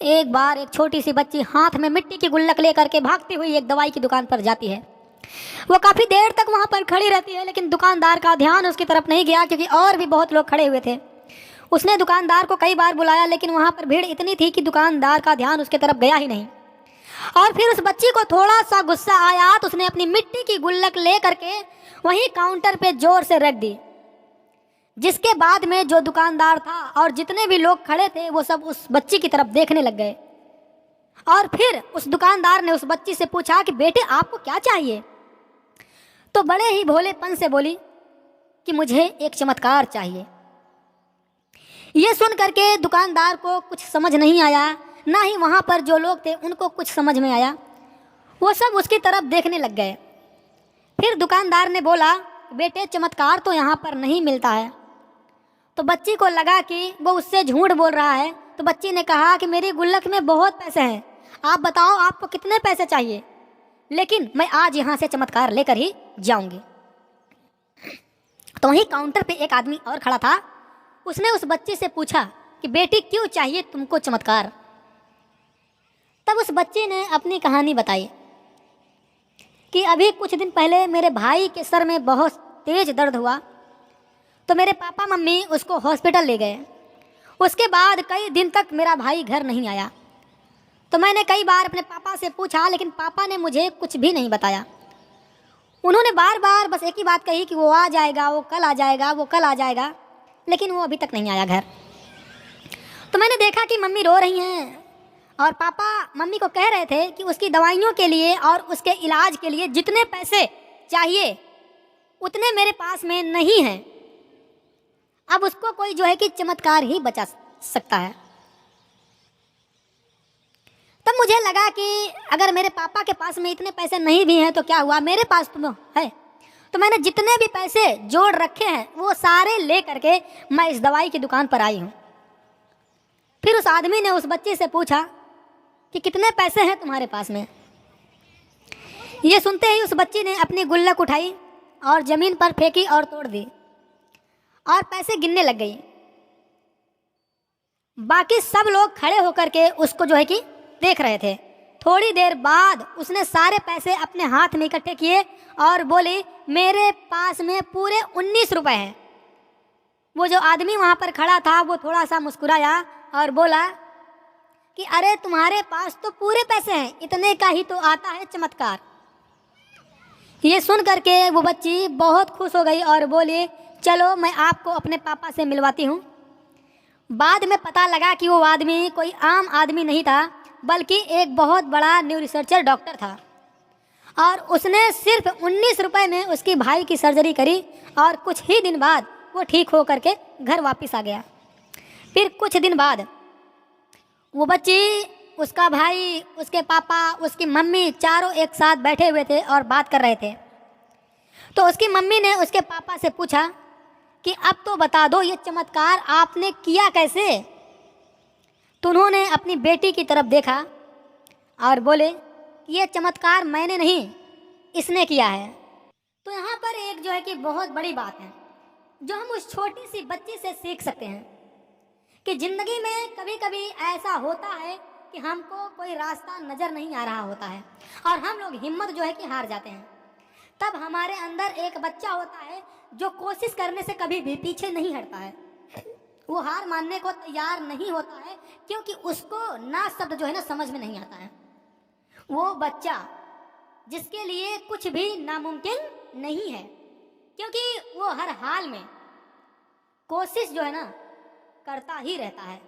एक बार एक छोटी सी बच्ची हाथ में मिट्टी की गुल्लक लेकर के भागती हुई एक दवाई की दुकान पर जाती है। वो काफ़ी देर तक वहाँ पर खड़ी रहती है, लेकिन दुकानदार का ध्यान उसकी तरफ नहीं गया क्योंकि और भी बहुत लोग खड़े हुए थे। उसने दुकानदार को कई बार बुलाया, लेकिन वहाँ पर भीड़ इतनी थी कि दुकानदार का ध्यान उसकी तरफ गया ही नहीं। और फिर उस बच्ची को थोड़ा सा गुस्सा आया तो उसने अपनी मिट्टी की गुल्लक ले करके वहीं काउंटर पे जोर से रख दी, जिसके बाद में जो दुकानदार था और जितने भी लोग खड़े थे वो सब उस बच्ची की तरफ देखने लग गए। और फिर उस दुकानदार ने उस बच्ची से पूछा कि बेटे आपको क्या चाहिए? तो बड़े ही भोलेपन से बोली कि मुझे एक चमत्कार चाहिए। ये सुन करके दुकानदार को कुछ समझ नहीं आया, ना ही वहाँ पर जो लोग थे उनको कुछ समझ में आया। वो सब उसकी तरफ देखने लग गए। फिर दुकानदार ने बोला, बेटे चमत्कार तो यहाँ पर नहीं मिलता है। तो बच्ची को लगा कि वो उससे झूठ बोल रहा है। तो बच्ची ने कहा कि मेरी गुल्लक में बहुत पैसे हैं, आप बताओ आपको कितने पैसे चाहिए, लेकिन मैं आज यहाँ से चमत्कार लेकर ही जाऊंगी। तो वहीं काउंटर पे एक आदमी और खड़ा था। उसने उस बच्ची से पूछा कि बेटी क्यों चाहिए तुमको चमत्कार? तब उस बच्ची ने अपनी कहानी बताई कि अभी कुछ दिन पहले मेरे भाई के सर में बहुत तेज दर्द हुआ, तो मेरे पापा मम्मी उसको हॉस्पिटल ले गए। उसके बाद कई दिन तक मेरा भाई घर नहीं आया। तो मैंने कई बार अपने पापा से पूछा, लेकिन पापा ने मुझे कुछ भी नहीं बताया। उन्होंने बार बार बस एक ही बात कही कि वो आ जाएगा, वो कल आ जाएगा, वो कल आ जाएगा, लेकिन वो अभी तक नहीं आया घर। तो मैंने देखा कि मम्मी रो रही हैं और पापा मम्मी को कह रहे थे कि उसकी दवाइयों के लिए और उसके इलाज के लिए जितने पैसे चाहिए उतने मेरे पास में नहीं हैं। अब उसको कोई जो है कि चमत्कार ही बचा सकता है। तब मुझे लगा कि अगर मेरे पापा के पास में इतने पैसे नहीं भी हैं तो क्या हुआ, मेरे पास तो है। तो मैंने जितने भी पैसे जोड़ रखे हैं वो सारे ले करके मैं इस दवाई की दुकान पर आई हूँ। फिर उस आदमी ने उस बच्चे से पूछा कि कितने पैसे हैं तुम्हारे पास में? ये सुनते ही उस बच्ची ने अपनी गुल्लक उठाई और ज़मीन पर फेंकी और तोड़ दी और पैसे गिनने लग गई। बाकी सब लोग खड़े होकर के उसको जो है कि देख रहे थे। थोड़ी देर बाद उसने सारे पैसे अपने हाथ में इकट्ठे किए और बोली, मेरे पास में पूरे 19 रुपए हैं। वो जो आदमी वहाँ पर खड़ा था वो थोड़ा सा मुस्कुराया और बोला कि अरे तुम्हारे पास तो पूरे पैसे हैं, इतने का ही तो आता है चमत्कार। ये सुन करके वो बच्ची बहुत खुश हो गई और बोली, चलो मैं आपको अपने पापा से मिलवाती हूँ। बाद में पता लगा कि वो आदमी कोई आम आदमी नहीं था, बल्कि एक बहुत बड़ा न्यू रिसर्चर डॉक्टर था। और उसने सिर्फ 19 रुपए में उसकी भाई की सर्जरी करी और कुछ ही दिन बाद वो ठीक हो करके घर वापस आ गया। फिर कुछ दिन बाद वो बच्ची, उसका भाई, उसके पापा, उसकी मम्मी चारों एक साथ बैठे हुए थे और बात कर रहे थे। तो उसकी मम्मी ने उसके पापा से पूछा कि अब तो बता दो ये चमत्कार आपने किया कैसे? तो उन्होंने अपनी बेटी की तरफ देखा और बोले, ये चमत्कार मैंने नहीं, इसने किया है। तो यहाँ पर एक जो है कि बहुत बड़ी बात है जो हम उस छोटी सी बच्ची से सीख सकते हैं कि ज़िंदगी में कभी कभी ऐसा होता है कि हमको कोई रास्ता नज़र नहीं आ रहा होता है और हम लोग हिम्मत जो है कि हार जाते हैं। तब हमारे अंदर एक बच्चा होता है जो कोशिश करने से कभी भी पीछे नहीं हटता है। वो हार मानने को तैयार नहीं होता है क्योंकि उसको ना शब्द जो है ना समझ में नहीं आता है। वो बच्चा जिसके लिए कुछ भी नामुमकिन नहीं है, क्योंकि वो हर हाल में कोशिश जो है ना करता ही रहता है।